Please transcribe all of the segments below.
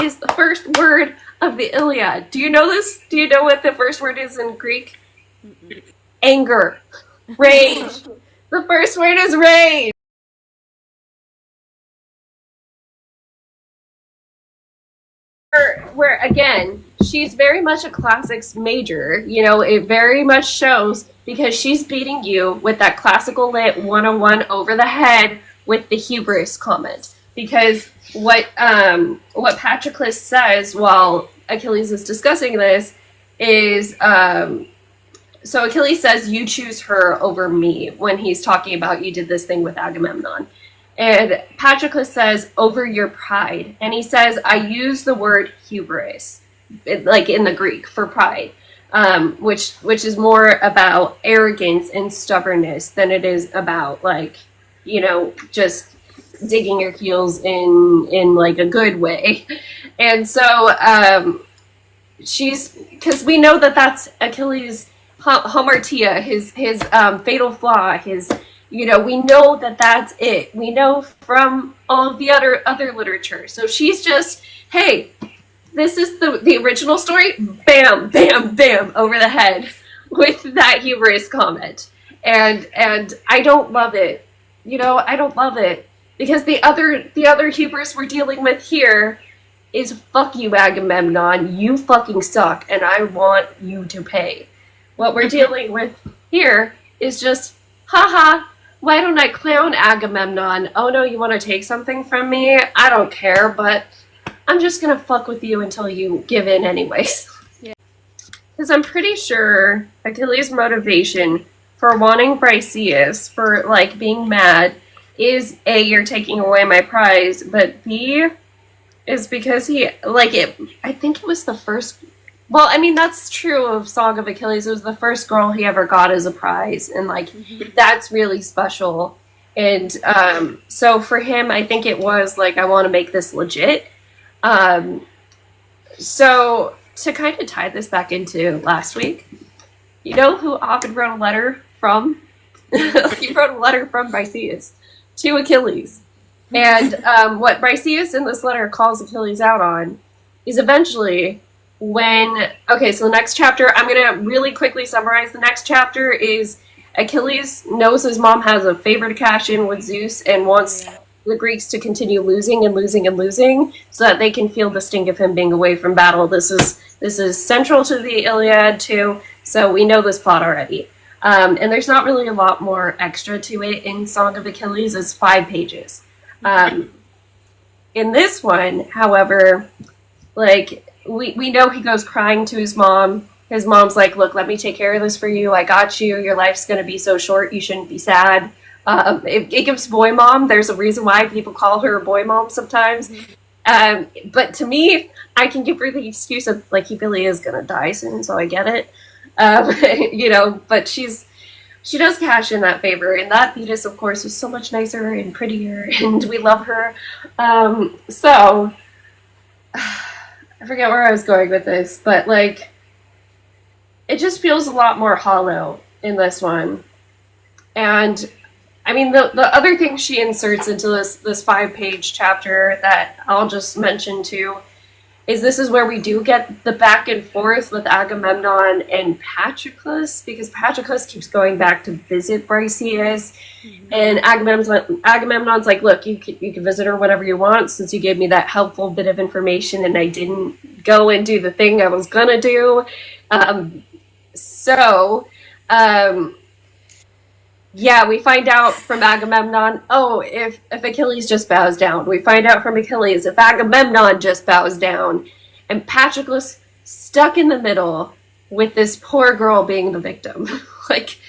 is the first word of the Iliad. Do you know this? Do you know what the first word is in Greek? Anger. Rage. The first word is rage. Where again, she's very much a classics major. You know, it very much shows because she's beating you with that classical lit 101 over the head with the hubris comment. Because what Patroclus says while Achilles is discussing this is so Achilles says you choose her over me when he's talking about you did this thing with Agamemnon. And Patroclus says, over your pride. And he says, I use the word hubris, like in the Greek, for pride, which is more about arrogance and stubbornness than it is about, like, you know, just digging your heels in like a good way. And so because we know that that's Achilles' hamartia, his fatal flaw, his... You know, we know that that's it. We know from all of the other literature. So she's just, hey, this is the original story. Bam, bam, bam, over the head with that hubris comment. And I don't love it. You know, I don't love it because the other hubris we're dealing with here is fuck you, Agamemnon. You fucking suck, and I want you to pay. What we're dealing with here is just, haha. Why don't I clown Agamemnon? Oh no, you want to take something from me? I don't care, but I'm just gonna fuck with you until you give in anyways. Yeah. Because I'm pretty sure Achilles' motivation for wanting Briseis, for like being mad, is A, you're taking away my prize, but B, is because he, like it, I think it was the first... Well, I mean, that's true of Song of Achilles. It was the first girl he ever got as a prize. And, like, that's really special. And so for him, I think it was, like, I want to make this legit. So to kind of tie this back into last week, you know who Ovid wrote a letter from? He wrote a letter from Briseis to Achilles. And what Briseis in this letter calls Achilles out on is eventually... okay, so the next chapter, I'm going to really quickly summarize. The next chapter is Achilles knows his mom has a favor to cash in with Zeus and wants the Greeks to continue losing and losing and losing so that they can feel the sting of him being away from battle. This is central to the Iliad too, so we know this plot already. And there's not really a lot more extra to it in Song of Achilles. It's 5 pages. In this one, however, like... We know he goes crying to his mom. His mom's like, look, let me take care of this for you. I got you. Your life's going to be so short. You shouldn't be sad. It gives boy mom. There's a reason why people call her boy mom sometimes. But to me, I can give her the excuse of, like, he really is going to die soon, so I get it. You know, but she does cash in that favor. And that Thetis, of course, was so much nicer and prettier, and we love her. So... I forget where I was going with this, but, like, it just feels a lot more hollow in this one. And, I mean, the other thing she inserts into this 5-page chapter that I'll just mention, too, is this is where we do get the back and forth with Agamemnon and Patroclus, because Patroclus keeps going back to visit Briseis, and Agamemnon's like, look, you can visit her whenever you want, since you gave me that helpful bit of information and I didn't go and do the thing I was gonna do. Yeah, we find out from Agamemnon, if Achilles just bows down. We find out from Achilles if Agamemnon just bows down. And Patroclus stuck in the middle with this poor girl being the victim. Like,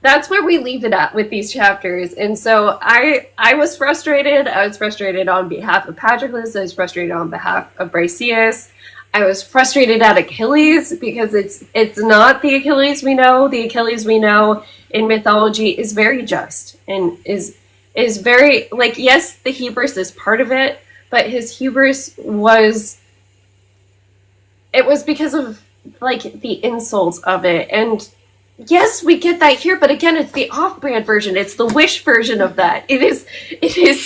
that's where we leave it at with these chapters. And so I was frustrated. I was frustrated on behalf of Patroclus. I was frustrated on behalf of Briseis. I was frustrated at Achilles because it's not the Achilles we know. The Achilles we know in mythology is very just and is very, like, yes, the hubris is part of it, but his hubris was because of, like, the insults of it. And yes, we get that here, but again, it's the off-brand version. It's the Wish version of that. It is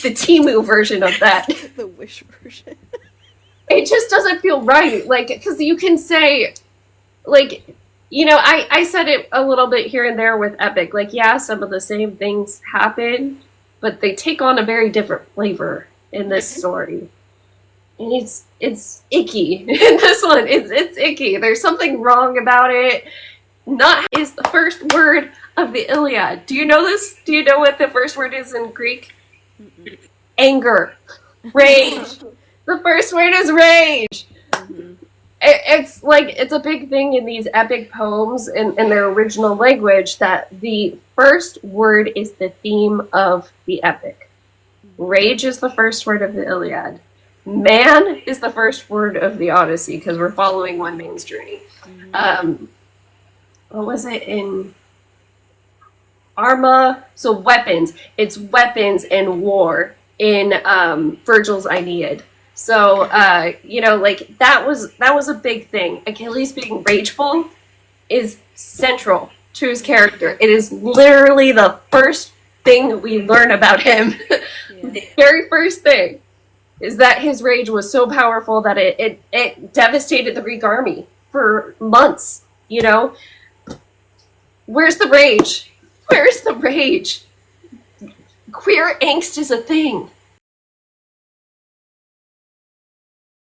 the Temu version of that. The Wish version. it just doesn't feel right. Like, because you can say, like, I said it a little bit here and there with Epic. Like, yeah, some of the same things happen, but they take on a very different flavor in this story. And it's icky. In this one, it's icky. There's something wrong about it. Not is the first word of the Iliad. Do you know this? Do you know what the first word is in Greek? Mm-mm. Anger. Rage. The first word is rage. Mm-hmm. It's like, it's a big thing in these epic poems in their original language that the first word is the theme of the epic. Rage is the first word of the Iliad. Man is the first word of the Odyssey, because we're following one man's journey. Mm-hmm. What was it in Arma? So weapons. It's weapons and war in Virgil's Aeneid. So like that was a big thing. Achilles being rageful is central to his character. It is literally the first thing that we learn about him. Yeah. The very first thing is that his rage was so powerful that it devastated the Greek army for months. Where's the rage? Where's the rage? Queer angst is a thing.